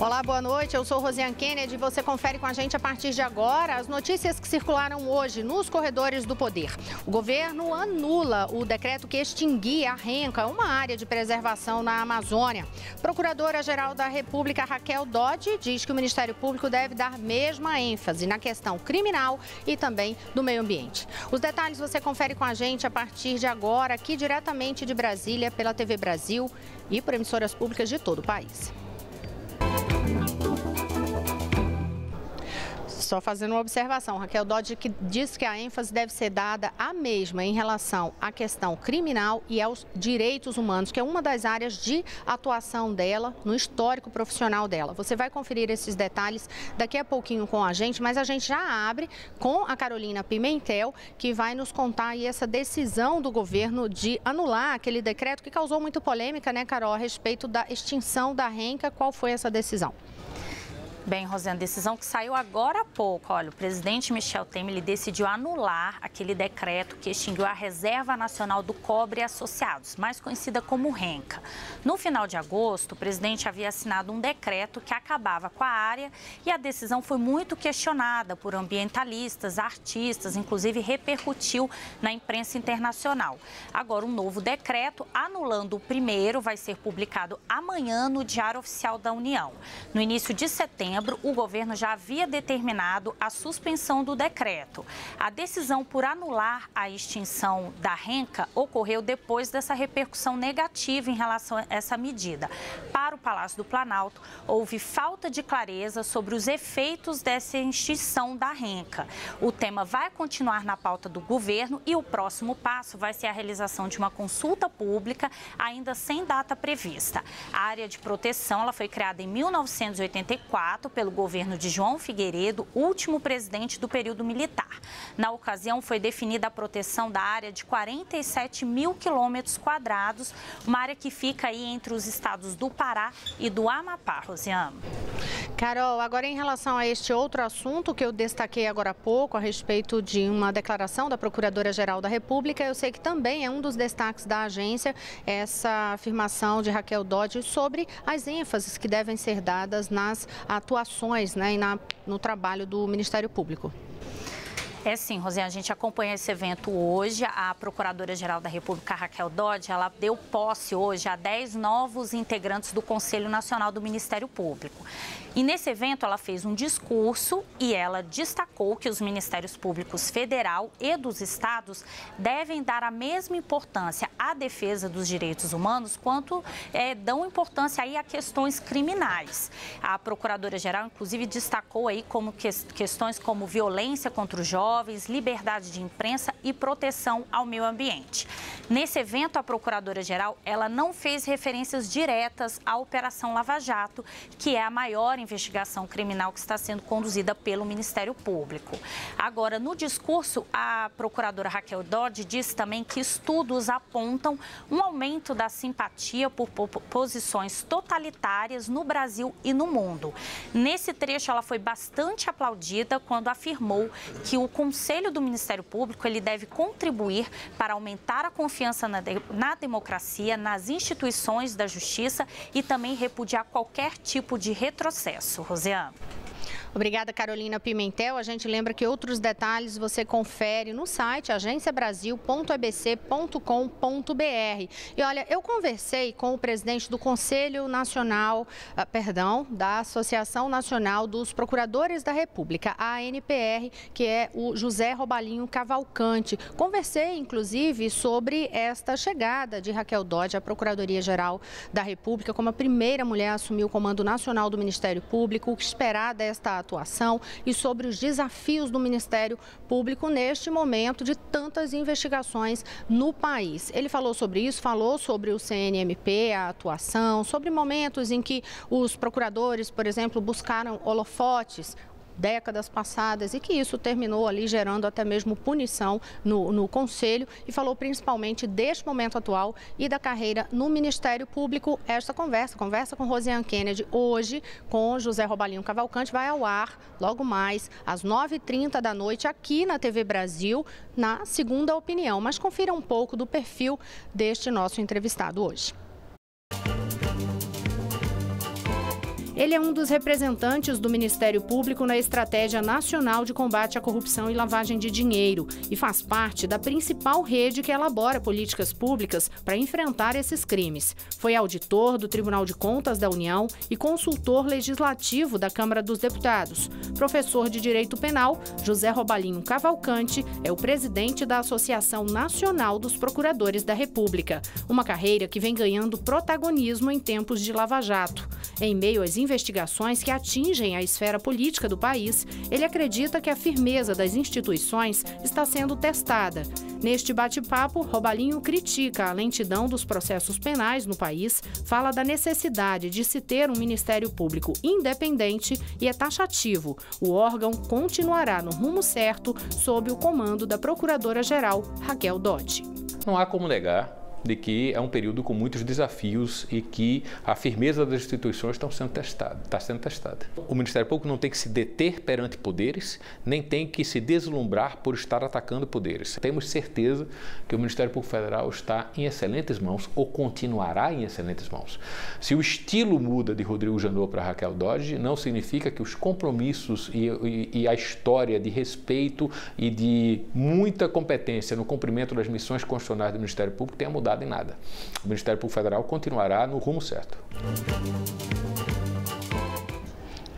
Olá, boa noite. Eu sou Rosiane Kennedy e você confere com a gente a partir de agora as notícias que circularam hoje nos corredores do poder. O governo anula o decreto que extinguia a Renca, uma área de preservação na Amazônia. Procuradora-Geral da República, Raquel Dodge, diz que o Ministério Público deve dar mesma ênfase na questão criminal e também do meio ambiente. Os detalhes você confere com a gente a partir de agora, aqui diretamente de Brasília, pela TV Brasil e por emissoras públicas de todo o país. Só fazendo uma observação, Raquel Dodge diz que a ênfase deve ser dada à mesma em relação à questão criminal e aos direitos humanos, que é uma das áreas de atuação dela, no histórico profissional dela. Você vai conferir esses detalhes daqui a pouquinho com a gente, mas a gente já abre com a Carolina Pimentel, que vai nos contar aí essa decisão do governo de anular aquele decreto que causou muita polêmica, né, Carol, a respeito da extinção da Renca. Qual foi essa decisão? Bem, Rosiane, decisão que saiu agora há pouco. Olha, o presidente Michel Temer decidiu anular aquele decreto que extinguiu a Reserva Nacional do Cobre e Associados, mais conhecida como Renca. No final de agosto, o presidente havia assinado um decreto que acabava com a área e a decisão foi muito questionada por ambientalistas, artistas, inclusive repercutiu na imprensa internacional. Agora, um novo decreto, anulando o primeiro, vai ser publicado amanhã no Diário Oficial da União. No início de setembro, o governo já havia determinado a suspensão do decreto. A decisão por anular a extinção da Renca ocorreu depois dessa repercussão negativa em relação a essa medida. Para o Palácio do Planalto, houve falta de clareza sobre os efeitos dessa extinção da Renca. O tema vai continuar na pauta do governo e o próximo passo vai ser a realização de uma consulta pública, ainda sem data prevista. A área de proteção ela foi criada em 1984, pelo governo de João Figueiredo, último presidente do período militar. Na ocasião, foi definida a proteção da área de 47 mil quilômetros quadrados, uma área que fica aí entre os estados do Pará e do Amapá, Rosiane. Carol, agora em relação a este outro assunto que eu destaquei agora há pouco, a respeito de uma declaração da Procuradora-Geral da República, eu sei que também é um dos destaques da agência essa afirmação de Raquel Dodge sobre as ênfases que devem ser dadas nas atuações, né, e no trabalho do Ministério Público. É sim, Rosiane, a gente acompanha esse evento hoje. A Procuradora-Geral da República, Raquel Dodge, ela deu posse hoje a 10 novos integrantes do Conselho Nacional do Ministério Público. E nesse evento ela fez um discurso e ela destacou que os Ministérios Públicos Federal e dos Estados devem dar a mesma importância à defesa dos direitos humanos quanto dão importância aí a questões criminais. A Procuradora-Geral, inclusive, destacou aí como questões como violência contra os jovens, liberdade de imprensa e proteção ao meio ambiente. Nesse evento, a Procuradora-Geral ela não fez referências diretas à Operação Lava Jato, que é a maior investigação criminal que está sendo conduzida pelo Ministério Público. Agora, no discurso, a procuradora Raquel Dodge disse também que estudos apontam um aumento da simpatia por posições totalitárias no Brasil e no mundo. Nesse trecho, ela foi bastante aplaudida quando afirmou que o Conselho do Ministério Público ele deve contribuir para aumentar a confiança na democracia, nas instituições da justiça e também repudiar qualquer tipo de retrocesso. Rosiane. Obrigada, Carolina Pimentel. A gente lembra que outros detalhes você confere no site agenciabrasil.abc.com.br. E olha, eu conversei com o presidente do Conselho Nacional, da Associação Nacional dos Procuradores da República, a ANPR, que é o José Robalinho Cavalcante. Conversei, inclusive, sobre esta chegada de Raquel Dodge à Procuradoria-Geral da República como a primeira mulher a assumir o comando nacional do Ministério Público, o que esperar desta atuação e sobre os desafios do Ministério Público neste momento de tantas investigações no país. Ele falou sobre isso, falou sobre o CNMP, a atuação, sobre momentos em que os procuradores, por exemplo, buscaram holofotes décadas passadas e que isso terminou ali gerando até mesmo punição no Conselho, e falou principalmente deste momento atual e da carreira no Ministério Público. Esta conversa com Rosiane Kennedy hoje com José Robalinho Cavalcante vai ao ar logo mais às 9h30 da noite aqui na TV Brasil, na Segunda Opinião. Mas confira um pouco do perfil deste nosso entrevistado hoje. Ele é um dos representantes do Ministério Público na Estratégia Nacional de Combate à Corrupção e Lavagem de Dinheiro e faz parte da principal rede que elabora políticas públicas para enfrentar esses crimes. Foi auditor do Tribunal de Contas da União e consultor legislativo da Câmara dos Deputados. Professor de Direito Penal, José Robalinho Cavalcante é o presidente da Associação Nacional dos Procuradores da República, uma carreira que vem ganhando protagonismo em tempos de Lava Jato. Em meio às investigações que atingem a esfera política do país, ele acredita que a firmeza das instituições está sendo testada. Neste bate-papo, Robalinho critica a lentidão dos processos penais no país, fala da necessidade de se ter um Ministério Público independente e é taxativo. O órgão continuará no rumo certo sob o comando da Procuradora-Geral, Raquel Dodge. Não há como negar de que é um período com muitos desafios e que a firmeza das instituições está sendo testada. O Ministério Público não tem que se deter perante poderes, nem tem que se deslumbrar por estar atacando poderes. Temos certeza que o Ministério Público Federal está em excelentes mãos ou continuará em excelentes mãos. Se o estilo muda de Rodrigo Janot para Raquel Dodge, não significa que os compromissos e a história de respeito e de muita competência no cumprimento das missões constitucionais do Ministério Público tenha mudado em nada. O Ministério Público Federal continuará no rumo certo.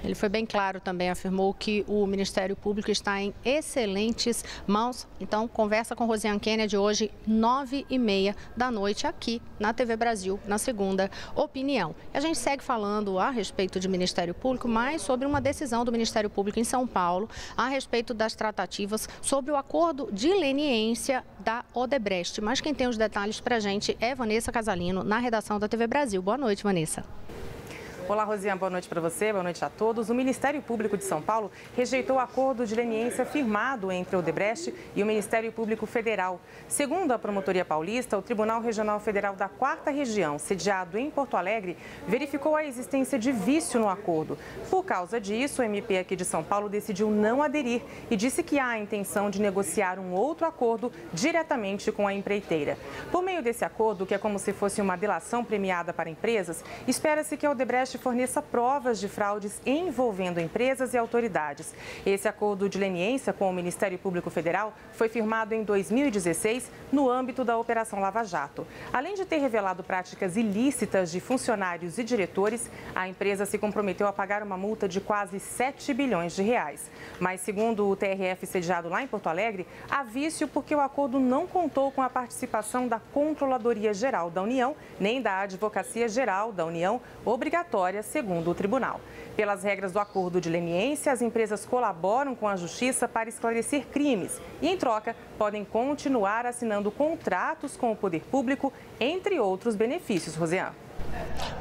Ele foi bem claro também, afirmou que o Ministério Público está em excelentes mãos. Então, conversa com Rosiane Kennedy hoje, 9h30 da noite, aqui na TV Brasil, na Segunda Opinião. E a gente segue falando a respeito de Ministério Público, mas sobre uma decisão do Ministério Público em São Paulo, a respeito das tratativas sobre o acordo de leniência da Odebrecht. Mas quem tem os detalhes para a gente é Vanessa Casalino, na redação da TV Brasil. Boa noite, Vanessa. Olá, Rosiane, boa noite para você, boa noite a todos. O Ministério Público de São Paulo rejeitou o acordo de leniência firmado entre o Odebrecht e o Ministério Público Federal. Segundo a Promotoria Paulista, o Tribunal Regional Federal da 4ª Região, sediado em Porto Alegre, verificou a existência de vício no acordo. Por causa disso, o MP aqui de São Paulo decidiu não aderir e disse que há a intenção de negociar um outro acordo diretamente com a empreiteira. Por meio desse acordo, que é como se fosse uma delação premiada para empresas, espera-se que a Odebrecht forneça provas de fraudes envolvendo empresas e autoridades. Esse acordo de leniência com o Ministério Público Federal foi firmado em 2016 no âmbito da Operação Lava Jato. Além de ter revelado práticas ilícitas de funcionários e diretores, a empresa se comprometeu a pagar uma multa de quase 7 bilhões de reais. Mas, segundo o TRF sediado lá em Porto Alegre, há vício porque o acordo não contou com a participação da Controladoria Geral da União, nem da Advocacia Geral da União, obrigatória segundo o tribunal. Pelas regras do acordo de leniência, as empresas colaboram com a justiça para esclarecer crimes e, em troca, podem continuar assinando contratos com o poder público, entre outros benefícios. Rosiane.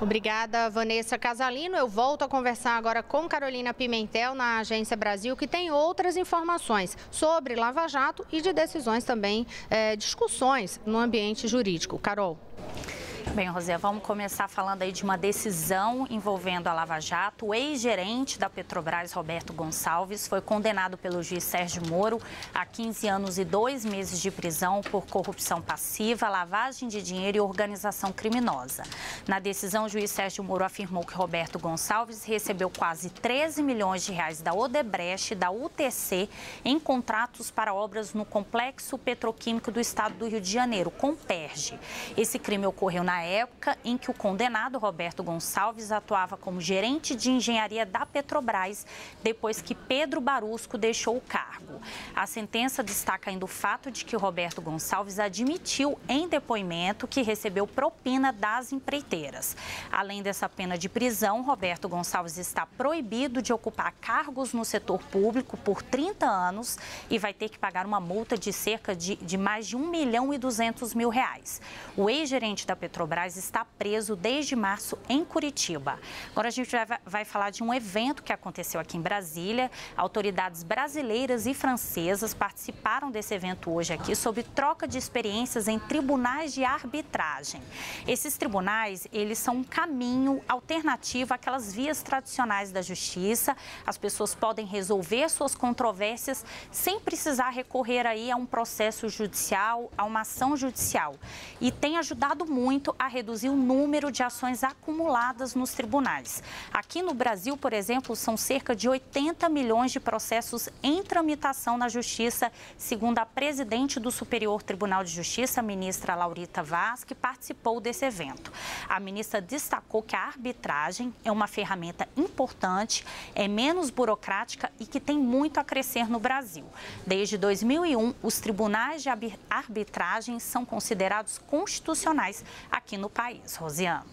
Obrigada, Vanessa Casalino. Eu volto a conversar agora com Carolina Pimentel, na Agência Brasil, que tem outras informações sobre Lava Jato e de decisões também, discussões no ambiente jurídico. Carol. Bem, Rosé, vamos começar falando aí de uma decisão envolvendo a Lava Jato. O ex-gerente da Petrobras, Roberto Gonçalves, foi condenado pelo juiz Sérgio Moro a 15 anos e 2 meses de prisão por corrupção passiva, lavagem de dinheiro e organização criminosa. Na decisão, o juiz Sérgio Moro afirmou que Roberto Gonçalves recebeu quase 13 milhões de reais da Odebrecht e da UTC em contratos para obras no Complexo Petroquímico do Estado do Rio de Janeiro, Comperj. Esse crime ocorreu na época em que o condenado Roberto Gonçalves atuava como gerente de engenharia da Petrobras, depois que Pedro Barusco deixou o cargo. A sentença destaca ainda o fato de que Roberto Gonçalves admitiu em depoimento que recebeu propina das empreiteiras. Além dessa pena de prisão, Roberto Gonçalves está proibido de ocupar cargos no setor público por 30 anos e vai ter que pagar uma multa de cerca de mais de R$ 1.200.000. O ex-gerente da Petrobras está preso desde março em Curitiba. Agora a gente vai falar de um evento que aconteceu aqui em Brasília. Autoridades brasileiras e francesas participaram desse evento hoje aqui sobre troca de experiências em tribunais de arbitragem. Esses tribunais, eles são um caminho alternativo àquelas vias tradicionais da justiça. As pessoas podem resolver suas controvérsias sem precisar recorrer aí a um processo judicial, a uma ação judicial. E tem ajudado muito a reduzir o número de ações acumuladas nos tribunais. Aqui no Brasil, por exemplo, são cerca de 80 milhões de processos em tramitação na Justiça, segundo a presidente do Superior Tribunal de Justiça, a ministra Laurita Vaz, que participou desse evento. A ministra destacou que a arbitragem é uma ferramenta importante, é menos burocrática e que tem muito a crescer no Brasil. Desde 2001, os tribunais de arbitragem são considerados constitucionais aqui no país. Rosiane.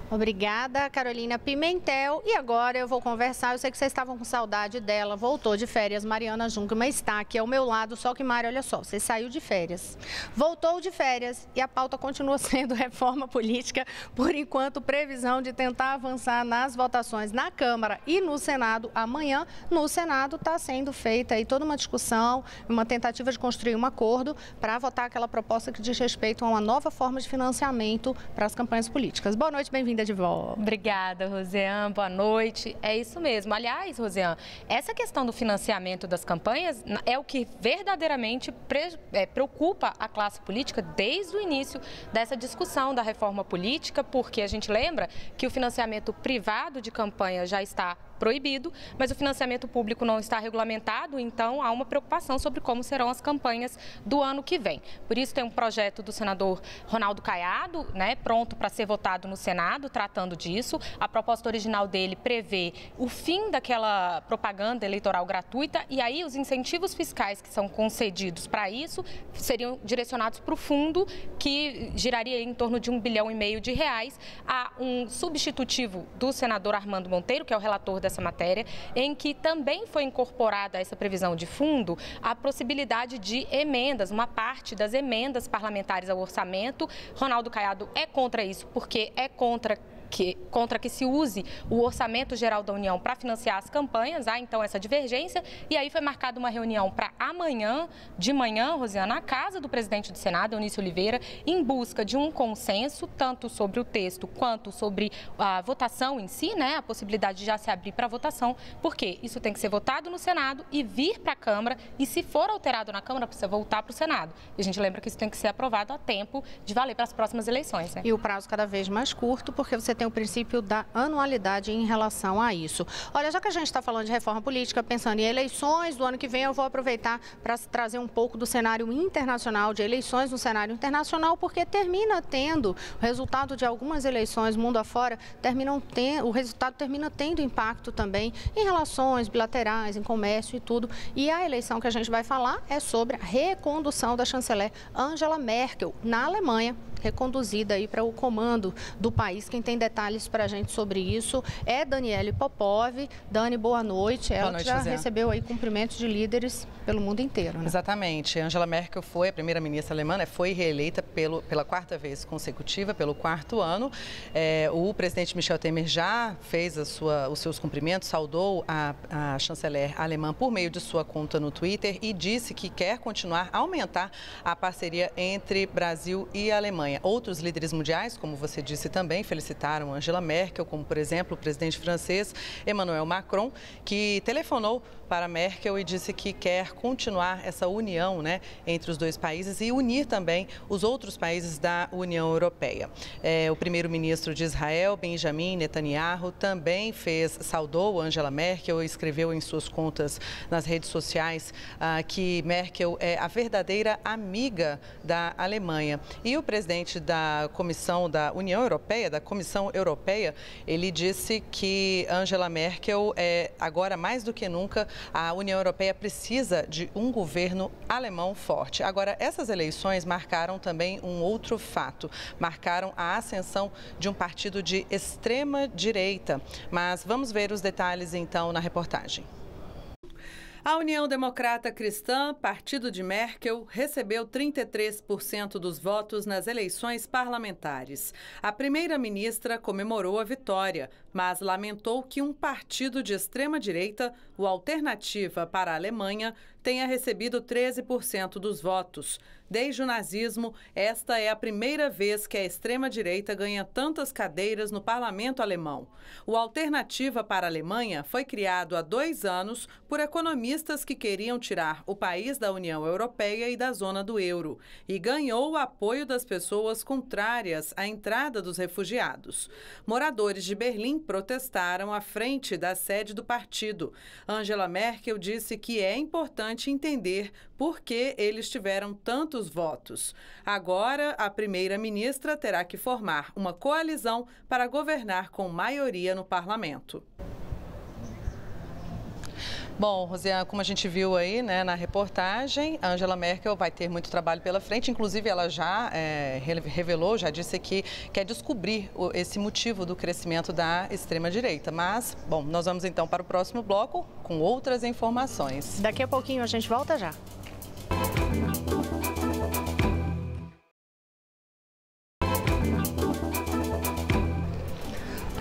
Obrigada, Carolina Pimentel. E agora eu vou conversar, eu sei que vocês estavam com saudade dela, voltou de férias, Mariana Jungmann está aqui ao meu lado, só que, Mari, olha só, você saiu de férias, voltou de férias e a pauta continua sendo reforma política, por enquanto, previsão de tentar avançar nas votações na Câmara e no Senado amanhã. No Senado está sendo feita aí toda uma discussão, uma tentativa de construir um acordo para votar aquela proposta que diz respeito a uma nova forma de financiamento para as campanhas políticas. Boa noite, bem-vinda de volta. Obrigada, Rosiane. Boa noite. É isso mesmo. Aliás, Rosiane, essa questão do financiamento das campanhas é o que verdadeiramente preocupa a classe política desde o início dessa discussão da reforma política, porque a gente lembra que o financiamento privado de campanha já está proibido, mas o financiamento público não está regulamentado, então há uma preocupação sobre como serão as campanhas do ano que vem. Por isso tem um projeto do senador Ronaldo Caiado, pronto para ser votado no Senado, tratando disso. A proposta original dele prevê o fim daquela propaganda eleitoral gratuita e aí os incentivos fiscais que são concedidos para isso seriam direcionados para o fundo, que giraria em torno de R$1,5 bilhão de reais. Há um substitutivo do senador Armando Monteiro, que é o relator dessa matéria, em que também foi incorporada a essa previsão de fundo a possibilidade de emendas, uma parte das emendas parlamentares ao orçamento. Ronaldo Caiado é contra isso, porque é contra que se use o Orçamento Geral da União para financiar as campanhas. Há então essa divergência e aí foi marcada uma reunião para amanhã de manhã, Rosiane, na casa do presidente do Senado, Eunício Oliveira, em busca de um consenso, tanto sobre o texto quanto sobre a votação em si, a possibilidade de já se abrir para votação, porque isso tem que ser votado no Senado e vir para a Câmara, e se for alterado na Câmara, precisa voltar para o Senado. E a gente lembra que isso tem que ser aprovado a tempo de valer para as próximas eleições. E o prazo cada vez mais curto, porque você tem o princípio da anualidade em relação a isso. Olha, já que a gente está falando de reforma política, pensando em eleições do ano que vem, eu vou aproveitar para trazer um pouco do cenário internacional, de eleições no cenário internacional, porque termina tendo, o resultado de algumas eleições mundo afora, o resultado termina tendo impacto também em relações bilaterais, em comércio e tudo. E a eleição que a gente vai falar é sobre a recondução da chanceler Angela Merkel na Alemanha, reconduzida aí para o comando do país. Quem tem detalhes para a gente sobre isso é Daniele Popov. Dani, boa noite. Ela já recebeu aí cumprimentos de líderes pelo mundo inteiro. Exatamente. Angela Merkel foi a primeira-ministra alemã, foi reeleita pela quarta vez consecutiva, pelo quarto ano. O presidente Michel Temer já fez os seus cumprimentos, saudou a chanceler alemã por meio de sua conta no Twitter e disse que quer continuar a aumentar a parceria entre Brasil e Alemanha. Outros líderes mundiais, como você disse também, felicitaram Angela Merkel, como, por exemplo, o presidente francês Emmanuel Macron, que telefonou para Merkel e disse que quer continuar essa união entre os dois países e unir também os outros países da União Europeia. O primeiro-ministro de Israel, Benjamin Netanyahu, também saudou Angela Merkel e escreveu em suas contas nas redes sociais que Merkel é a verdadeira amiga da Alemanha. E o presidente da Comissão da União Europeia, da Comissão Europeia, ele disse que Angela Merkel, agora mais do que nunca, a União Europeia precisa de um governo alemão forte. Agora, essas eleições marcaram também um outro fato. Marcaram a ascensão de um partido de extrema-direita. Mas vamos ver os detalhes, então, na reportagem. A União Democrata Cristã, partido de Merkel, recebeu 33% dos votos nas eleições parlamentares. A primeira-ministra comemorou a vitória, mas lamentou que um partido de extrema-direita, o Alternativa para a Alemanha, tenha recebido 13% dos votos. Desde o nazismo, esta é a primeira vez que a extrema-direita ganha tantas cadeiras no parlamento alemão. O Alternativa para a Alemanha foi criado há 2 anos por economistas extremistas que queriam tirar o país da União Europeia e da zona do euro e ganhou o apoio das pessoas contrárias à entrada dos refugiados. Moradores de Berlim protestaram à frente da sede do partido. Angela Merkel disse que é importante entender por que eles tiveram tantos votos. Agora, a primeira-ministra terá que formar uma coalizão para governar com maioria no parlamento. Bom, Rosiane, como a gente viu aí, né, na reportagem, a Angela Merkel vai ter muito trabalho pela frente. Inclusive, ela já revelou, já disse que quer descobrir esse motivo do crescimento da extrema-direita. Mas, bom, nós vamos então para o próximo bloco com outras informações. Daqui a pouquinho a gente volta já.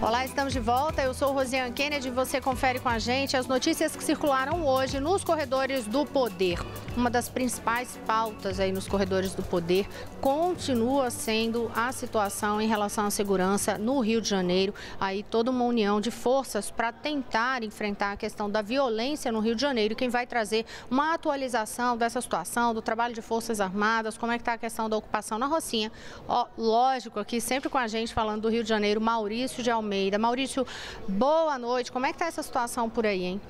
Olá, estamos de volta. Eu sou Rosiane Kennedy e você confere com a gente as notícias que circularam hoje nos corredores do poder. Uma das principais pautas aí nos corredores do poder continua sendo a situação em relação à segurança no Rio de Janeiro. Aí toda uma união de forças para tentar enfrentar a questão da violência no Rio de Janeiro. Quem vai trazer uma atualização dessa situação, do trabalho de Forças Armadas, como é que está a questão da ocupação na Rocinha. Ó, lógico, aqui sempre com a gente falando do Rio de Janeiro, Maurício de Almeida. Maurício, boa noite. Como é que está essa situação por aí, hein?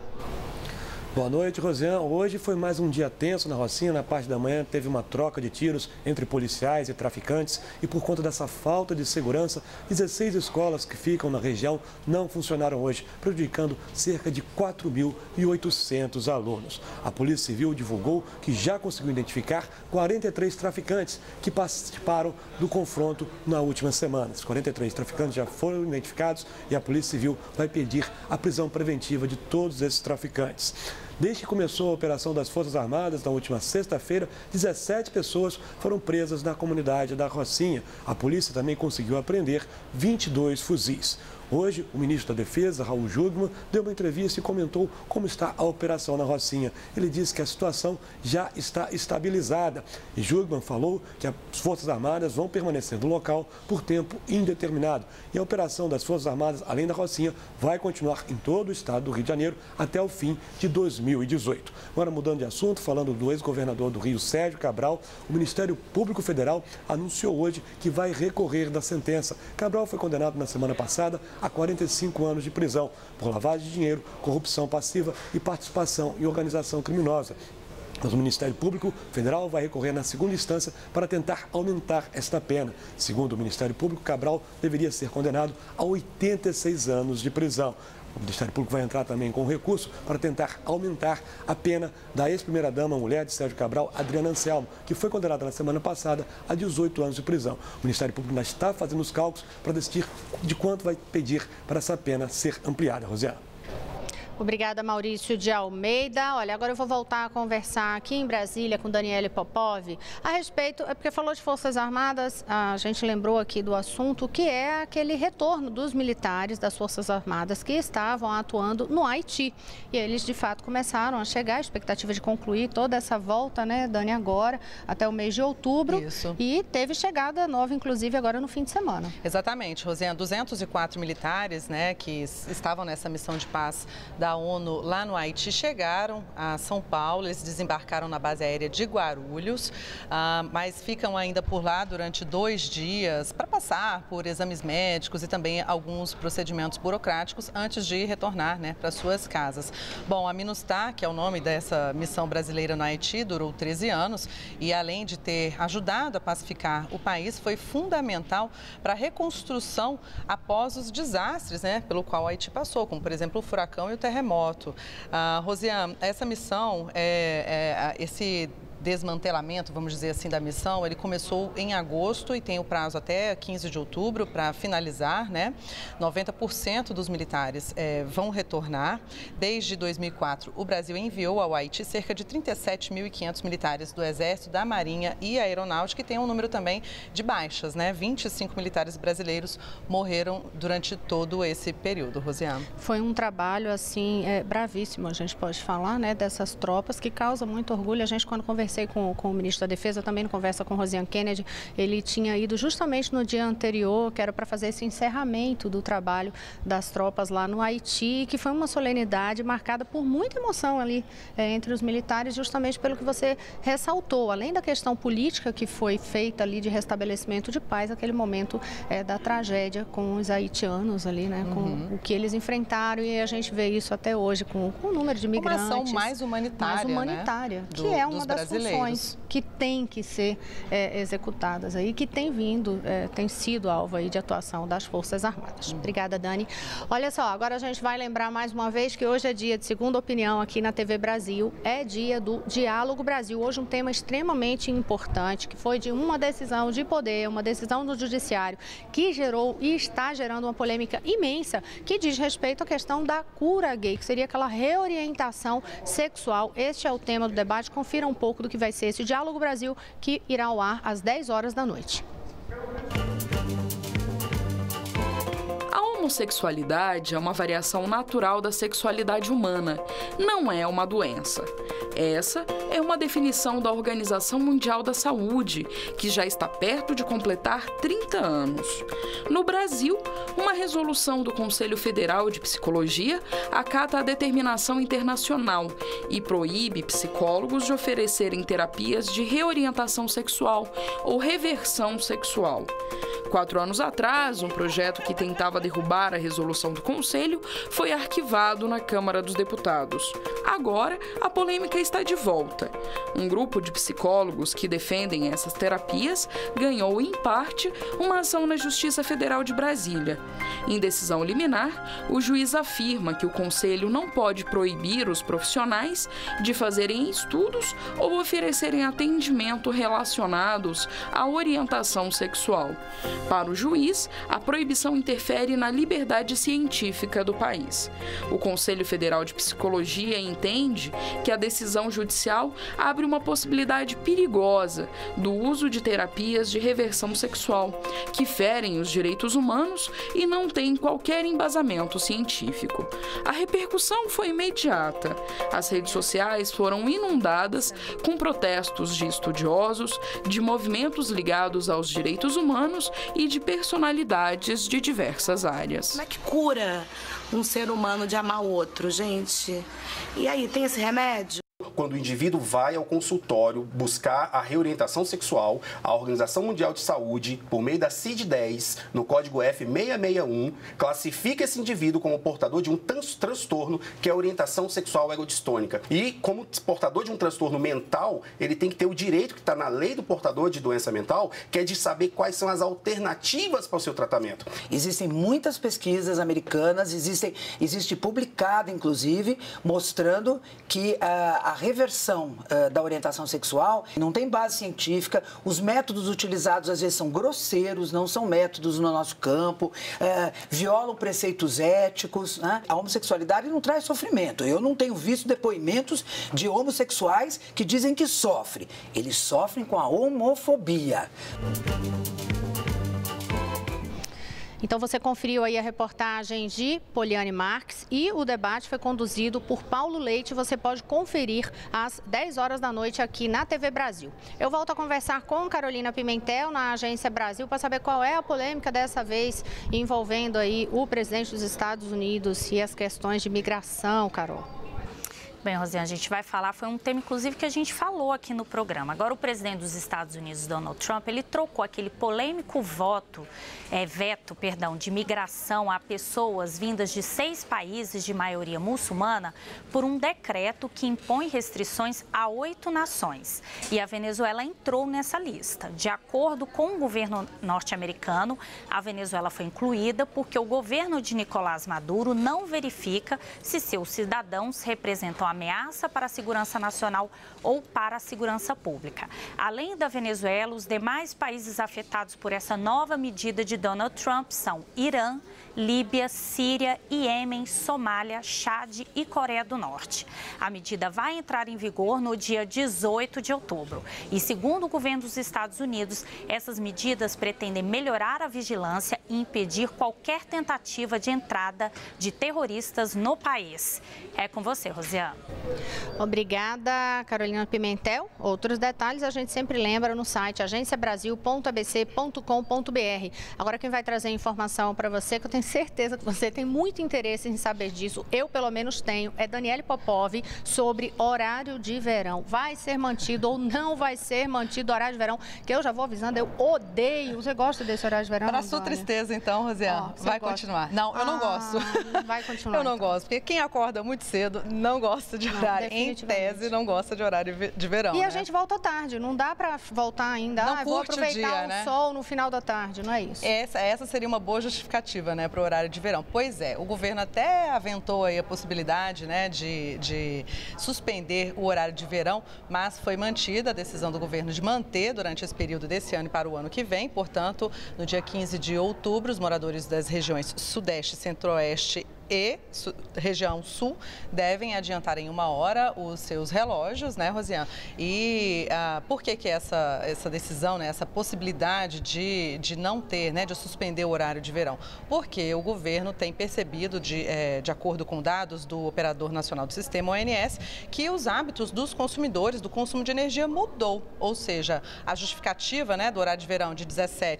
Boa noite, Rosiane. Hoje foi mais um dia tenso na Rocinha. Na parte da manhã teve uma troca de tiros entre policiais e traficantes e por conta dessa falta de segurança, 16 escolas que ficam na região não funcionaram hoje, prejudicando cerca de 4.800 alunos. A Polícia Civil divulgou que já conseguiu identificar 43 traficantes que participaram do confronto na última semana. Os 43 traficantes já foram identificados e a Polícia Civil vai pedir a prisão preventiva de todos esses traficantes. Desde que começou a operação das Forças Armadas, na última sexta-feira, 17 pessoas foram presas na comunidade da Rocinha. A polícia também conseguiu apreender 22 fuzis. Hoje, o ministro da Defesa, Raul Jungmann, deu uma entrevista e comentou como está a operação na Rocinha. Ele disse que a situação já está estabilizada. E Jungmann falou que as Forças Armadas vão permanecer no local por tempo indeterminado. E a operação das Forças Armadas, além da Rocinha, vai continuar em todo o estado do Rio de Janeiro até o fim de 2018. Agora, mudando de assunto, falando do ex-governador do Rio, Sérgio Cabral, o Ministério Público Federal anunciou hoje que vai recorrer da sentença. Cabral foi condenado na semana passada a 45 anos de prisão por lavagem de dinheiro, corrupção passiva e participação em organização criminosa. Mas o Ministério Público Federal vai recorrer na segunda instância para tentar aumentar esta pena. Segundo o Ministério Público, Cabral deveria ser condenado a 86 anos de prisão. O Ministério Público vai entrar também com recurso para tentar aumentar a pena da ex-primeira-dama, mulher de Sérgio Cabral, Adriana Anselmo, que foi condenada na semana passada a 18 anos de prisão. O Ministério Público ainda está fazendo os cálculos para decidir de quanto vai pedir para essa pena ser ampliada. Rosiane. Obrigada, Maurício de Almeida. Olha, agora eu vou voltar a conversar aqui em Brasília com Daniele Popov a respeito, porque falou de Forças Armadas, a gente lembrou aqui do assunto, que é aquele retorno dos militares das Forças Armadas que estavam atuando no Haiti. E eles, de fato, começaram a chegar, a expectativa de concluir toda essa volta, né, Dani, agora, até o mês de outubro. Isso. E teve chegada nova, inclusive, agora no fim de semana. Exatamente, Rosiane. 204 militares, né, que estavam nessa missão de paz da ONU lá no Haiti chegaram a São Paulo, eles desembarcaram na base aérea de Guarulhos, mas ficam ainda por lá durante 2 dias para passar por exames médicos e também alguns procedimentos burocráticos antes de retornar, né, para suas casas. Bom, a MINUSTAH, que é o nome dessa missão brasileira no Haiti, durou 13 anos e além de ter ajudado a pacificar o país, foi fundamental para a reconstrução após os desastres, né, pelo qual o Haiti passou, como por exemplo o furacão e o terremoto. Rosiane, essa missão, esse desmantelamento, vamos dizer assim, da missão, ele começou em agosto e tem o prazo até 15 de outubro para finalizar, né? 90% dos militares vão retornar. Desde 2004, o Brasil enviou ao Haiti cerca de 37.500 militares do Exército, da Marinha e Aeronáutica, e tem um número também de baixas, né? 25 militares brasileiros morreram durante todo esse período, Rosiane. Foi um trabalho, assim, bravíssimo, a gente pode falar, né? Dessas tropas que causa muito orgulho. A gente, quando conversava conversei com o ministro da Defesa, também na conversa com Rosiane Kennedy, ele tinha ido justamente no dia anterior, que era para fazer esse encerramento do trabalho das tropas lá no Haiti, que foi uma solenidade marcada por muita emoção ali entre os militares, justamente pelo que você ressaltou, além da questão política que foi feita ali de restabelecimento de paz, aquele momento da tragédia com os haitianos ali, né, com o que eles enfrentaram, e a gente vê isso até hoje com o número de migrantes. Uma ação mais humanitária, né? Que é uma das funções que tem que ser executadas aí, que tem vindo, tem sido alvo aí de atuação das Forças Armadas. Obrigada, Dani. Olha só, agora a gente vai lembrar mais uma vez que hoje é dia de Segunda Opinião aqui na TV Brasil, é dia do Diálogo Brasil. Hoje um tema extremamente importante, que foi de uma decisão de poder, uma decisão do Judiciário, que gerou e está gerando uma polêmica imensa, que diz respeito à questão da cura gay, que seria aquela reorientação sexual. Este é o tema do debate. Confira um pouco do que vai ser esse Diálogo Brasil, que irá ao ar às 10 horas da noite. A homossexualidade é uma variação natural da sexualidade humana, não é uma doença. Essa é uma definição da Organização Mundial da Saúde, que já está perto de completar 30 anos. No Brasil, uma resolução do Conselho Federal de Psicologia acata a determinação internacional e proíbe psicólogos de oferecerem terapias de reorientação sexual ou reversão sexual. 4 anos atrás, um projeto que tentava derrubar a resolução do Conselho foi arquivado na Câmara dos Deputados. Agora, a polêmica está de volta. Um grupo de psicólogos que defendem essas terapias ganhou, em parte, uma ação na Justiça Federal de Brasília. Em decisão liminar, o juiz afirma que o Conselho não pode proibir os profissionais de fazerem estudos ou oferecerem atendimento relacionados à orientação sexual. Para o juiz, a proibição interfere na liberdade científica do país. O Conselho Federal de Psicologia entende que a decisão judicial abre uma possibilidade perigosa do uso de terapias de reversão sexual, que ferem os direitos humanos e não têm qualquer embasamento científico. A repercussão foi imediata. As redes sociais foram inundadas com protestos de estudiosos, de movimentos ligados aos direitos humanos e de personalidades de diversas áreas. Como é que cura um ser humano de amar o outro, gente? E aí, tem esse remédio? Quando o indivíduo vai ao consultório buscar a reorientação sexual, a Organização Mundial de Saúde, por meio da CID-10, no código F661, classifica esse indivíduo como portador de um transtorno que é a orientação sexual erodistônica. E, como portador de um transtorno mental, ele tem que ter o direito que está na lei do portador de doença mental, que é de saber quais são as alternativas para o seu tratamento. Existem muitas pesquisas americanas, existe publicado, inclusive, mostrando que a reversão da orientação sexual não tem base científica, os métodos utilizados às vezes são grosseiros, não são métodos no nosso campo, violam preceitos éticos, né? A homossexualidade não traz sofrimento. Eu não tenho visto depoimentos de homossexuais que dizem que sofrem. Eles sofrem com a homofobia. Então você conferiu aí a reportagem de Poliane Marques e o debate foi conduzido por Paulo Leite. Você pode conferir às 10 horas da noite aqui na TV Brasil. Eu volto a conversar com Carolina Pimentel na Agência Brasil para saber qual é a polêmica dessa vez envolvendo aí o presidente dos Estados Unidos e as questões de migração, Carol. Bem, Rosiane, a gente vai falar, foi um tema, inclusive, que a gente falou aqui no programa. Agora, o presidente dos Estados Unidos, Donald Trump, ele trocou aquele polêmico veto de migração a pessoas vindas de 6 países de maioria muçulmana por um decreto que impõe restrições a 8 nações. E a Venezuela entrou nessa lista. De acordo com o governo norte-americano, a Venezuela foi incluída porque o governo de Nicolás Maduro não verifica se seus cidadãos representam ameaça para a segurança nacional ou para a segurança pública. Além da Venezuela, os demais países afetados por essa nova medida de Donald Trump são Irã, Líbia, Síria, Iêmen, Somália, Chad e Coreia do Norte. A medida vai entrar em vigor no dia 18 de outubro. E, segundo o governo dos Estados Unidos, essas medidas pretendem melhorar a vigilância e impedir qualquer tentativa de entrada de terroristas no país. É com você, Rosiane. Obrigada, Carolina Pimentel. Outros detalhes a gente sempre lembra no site agenciabrasil.abc.com.br. Agora quem vai trazer informação para você, que eu tenho certeza que você tem muito interesse em saber disso, eu pelo menos tenho, é Daniele Popov, sobre horário de verão. Vai ser mantido ou não vai ser mantido o horário de verão, que eu já vou avisando, eu odeio. Você gosta desse horário de verão? Para sua tristeza, então, Rosiane, vai continuar. Não, eu não gosto. Vai continuar. Eu não gosto, porque quem acorda muito cedo não gosta de horário, em tese não gosta de horário de verão. E a gente volta tarde, não dá para voltar ainda. Não vou curte aproveitar o dia, sol no final da tarde, não é isso? Essa seria uma boa justificativa, né, para o horário de verão. Pois é, o governo até aventou aí a possibilidade, né, de suspender o horário de verão, mas foi mantida a decisão do governo de manter durante esse período desse ano e para o ano que vem. Portanto, no dia 15 de outubro, os moradores das regiões Sudeste, Centro-Oeste e região sul devem adiantar em 1 hora os seus relógios, né, Rosiane? E por que essa decisão, né, essa possibilidade de não ter, né, de suspender o horário de verão? Porque o governo tem percebido, de acordo com dados do Operador Nacional do Sistema, ONS, que os hábitos dos consumidores, do consumo de energia mudou. Ou seja, a justificativa, né, do horário de verão de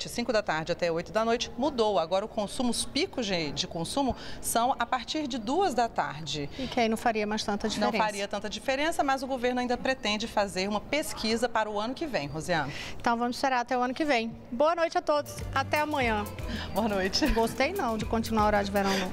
5 da tarde até 8 da noite mudou. Agora os picos de consumo são a partir de 2 da tarde. E que aí não faria mais tanta diferença. Não faria tanta diferença, mas o governo ainda pretende fazer uma pesquisa para o ano que vem, Rosiane. Então vamos esperar até o ano que vem. Boa noite a todos. Até amanhã. Boa noite. Gostei não de continuar o horário de verão, não.